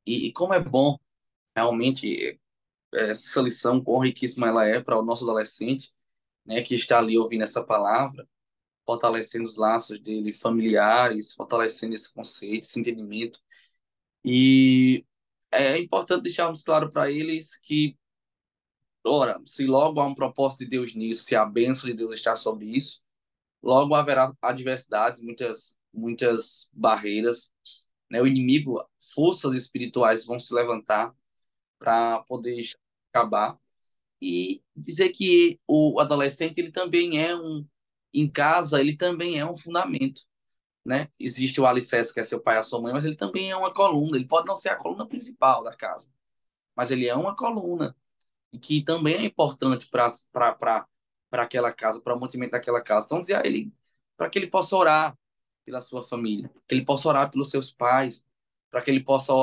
E como é bom, realmente, essa lição, quão riquíssima ela é para o nosso adolescente, né, que está ali ouvindo essa palavra, fortalecendo os laços dele familiares, fortalecendo esse conceito, esse entendimento. E é importante deixarmos claro para eles que, ora, se logo há um propósito de Deus nisso, se a bênção de Deus está sobre isso, logo haverá adversidades, muitas barreiras, né? O inimigo, forças espirituais vão se levantar para poder acabar e dizer que o adolescente ele também é em casa ele também é um fundamento, né? Existe o alicerce que é seu pai e a sua mãe, mas ele também é uma coluna. Ele pode não ser a coluna principal da casa, mas ele é uma coluna e que também é importante para aquela casa, para o mantimento daquela casa. Então dizer a ele para que ele possa orar pela sua família, que ele possa orar pelos seus pais, para que ele possa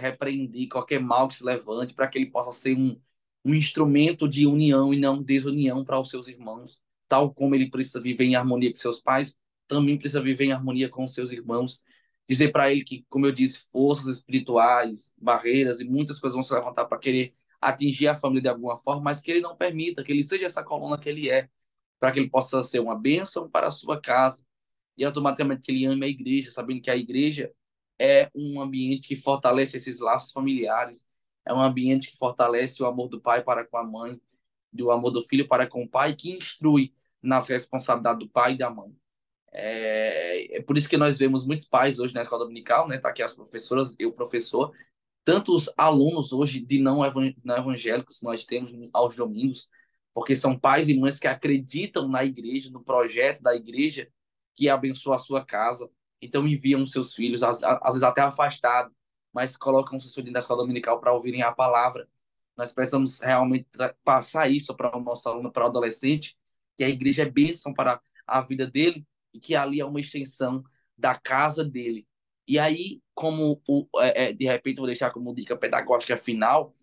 repreender qualquer mal que se levante, para que ele possa ser um instrumento de união e não desunião para os seus irmãos, tal como ele precisa viver em harmonia com seus pais, também precisa viver em harmonia com os seus irmãos. Dizer para ele que, como eu disse, forças espirituais, barreiras e muitas coisas vão se levantar para querer atingir a família de alguma forma, mas que ele não permita, que ele seja essa coluna que ele é, para que ele possa ser uma bênção para a sua casa, e automaticamente que ele ame a igreja, sabendo que a igreja é um ambiente que fortalece esses laços familiares, é um ambiente que fortalece o amor do pai para com a mãe, do amor do filho para com o pai, que instrui nas responsabilidades do pai e da mãe. É por isso que nós vemos muitos pais hoje na escola dominical, né? Tá aqui as professoras, eu professor, tantos alunos hoje de não evangélicos nós temos aos domingos, porque são pais e mães que acreditam na igreja, no projeto da igreja que abençoa a sua casa. Então enviam seus filhos, às vezes até afastados, mas colocam seus filhos na escola dominical para ouvirem a palavra. Nós precisamos realmente passar isso para o nosso aluno, para o adolescente, que a igreja é bênção para a vida dele e que ali é uma extensão da casa dele. E aí, de repente, eu vou deixar como dica pedagógica final,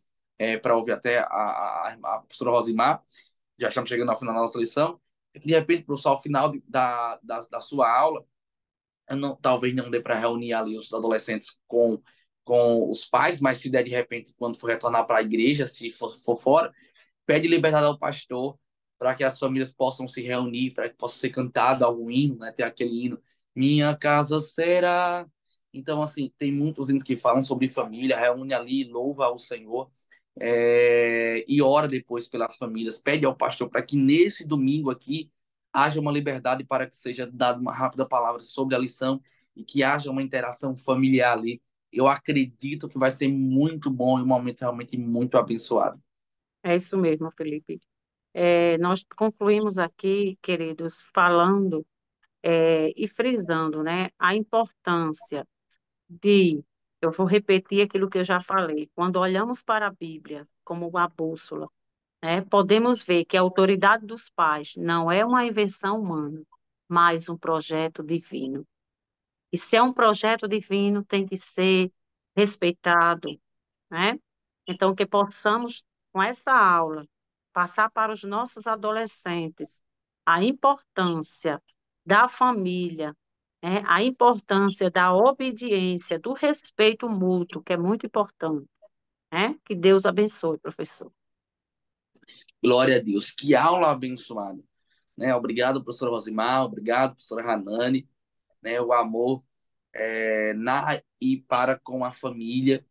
para ouvir até a professora Rosimar, já estamos chegando ao final da nossa lição, de repente, professor, ao final da sua aula, não, talvez não dê para reunir ali os adolescentes com os pais, mas se der de repente, quando for retornar para a igreja, se for fora, pede liberdade ao pastor para que as famílias possam se reunir, para que possa ser cantado algum hino, né? Tem aquele hino, Minha Casa Será. Então, assim, tem muitos hinos que falam sobre família, reúne ali, louva ao Senhor, e ora depois pelas famílias, pede ao pastor para que nesse domingo aqui haja uma liberdade para que seja dada uma rápida palavra sobre a lição e que haja uma interação familiar ali. Eu acredito que vai ser muito bom e um momento realmente muito abençoado. É isso mesmo, Felipe. Nós concluímos aqui, queridos, falando e frisando, né, a importância de, eu vou repetir aquilo que eu já falei, quando olhamos para a Bíblia como uma bússola, né, podemos ver que a autoridade dos pais não é uma invenção humana, mas um projeto divino. E se é um projeto divino, tem que ser respeitado, né? Então, que possamos, com essa aula, passar para os nossos adolescentes a importância da família, né? A importância da obediência, do respeito mútuo, que é muito importante, né? Que Deus abençoe, professor. Glória a Deus. Que aula abençoada. Né? Obrigado, professora Rosimar. Obrigado, professora Hanani. Né? O amor na e para com a família.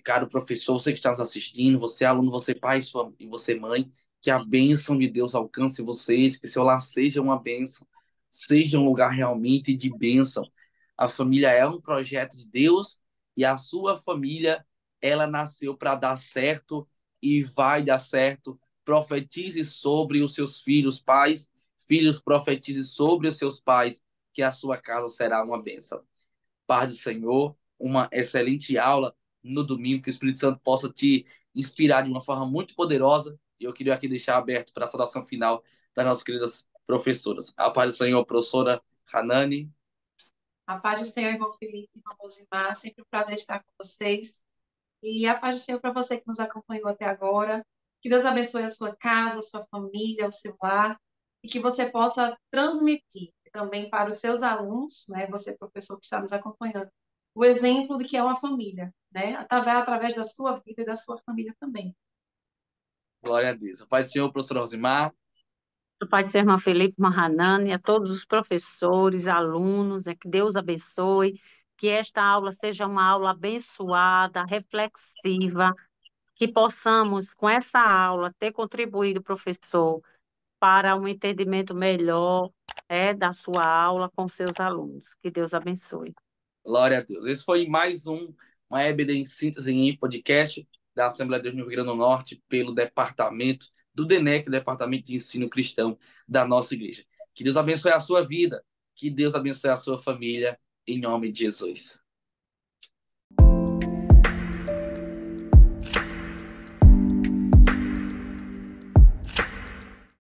Caro professor, você que está nos assistindo, você é aluno, você é pai e você é mãe, que a bênção de Deus alcance vocês, que seu lar seja uma bênção, seja um lugar realmente de bênção. A família é um projeto de Deus e a sua família, ela nasceu para dar certo e vai dar certo. Profetize sobre os seus filhos, pais, filhos, profetize sobre os seus pais, que a sua casa será uma bênção. Paz do Senhor, uma excelente aula no domingo, que o Espírito Santo possa te inspirar de uma forma muito poderosa. E eu queria aqui deixar aberto para a saudação final das nossas queridas professoras. A paz do Senhor, professora Hanani. A paz do Senhor, irmão Felipe, irmão Rosimar, sempre um prazer estar com vocês. E a paz do Senhor para você que nos acompanhou até agora. Que Deus abençoe a sua casa, a sua família, o seu lar, e que você possa transmitir também para os seus alunos, né, você professor que está nos acompanhando, o exemplo de que é uma família, né, através da sua vida e da sua família também. Glória a Deus. A paz do Senhor, professora Rosimar. O Pai do seu irmão Felipe Mahanani, a todos os professores, alunos, que Deus abençoe, que esta aula seja uma aula abençoada, reflexiva, que possamos, com essa aula, ter contribuído, professor, para um entendimento melhor da sua aula com seus alunos. Que Deus abençoe. Glória a Deus. Esse foi mais uma EBD em síntese em podcast da Assembleia de Deus no Rio Grande do Norte, pelo departamento do DENEC, Departamento de Ensino Cristão da nossa igreja. Que Deus abençoe a sua vida, que Deus abençoe a sua família, em nome de Jesus.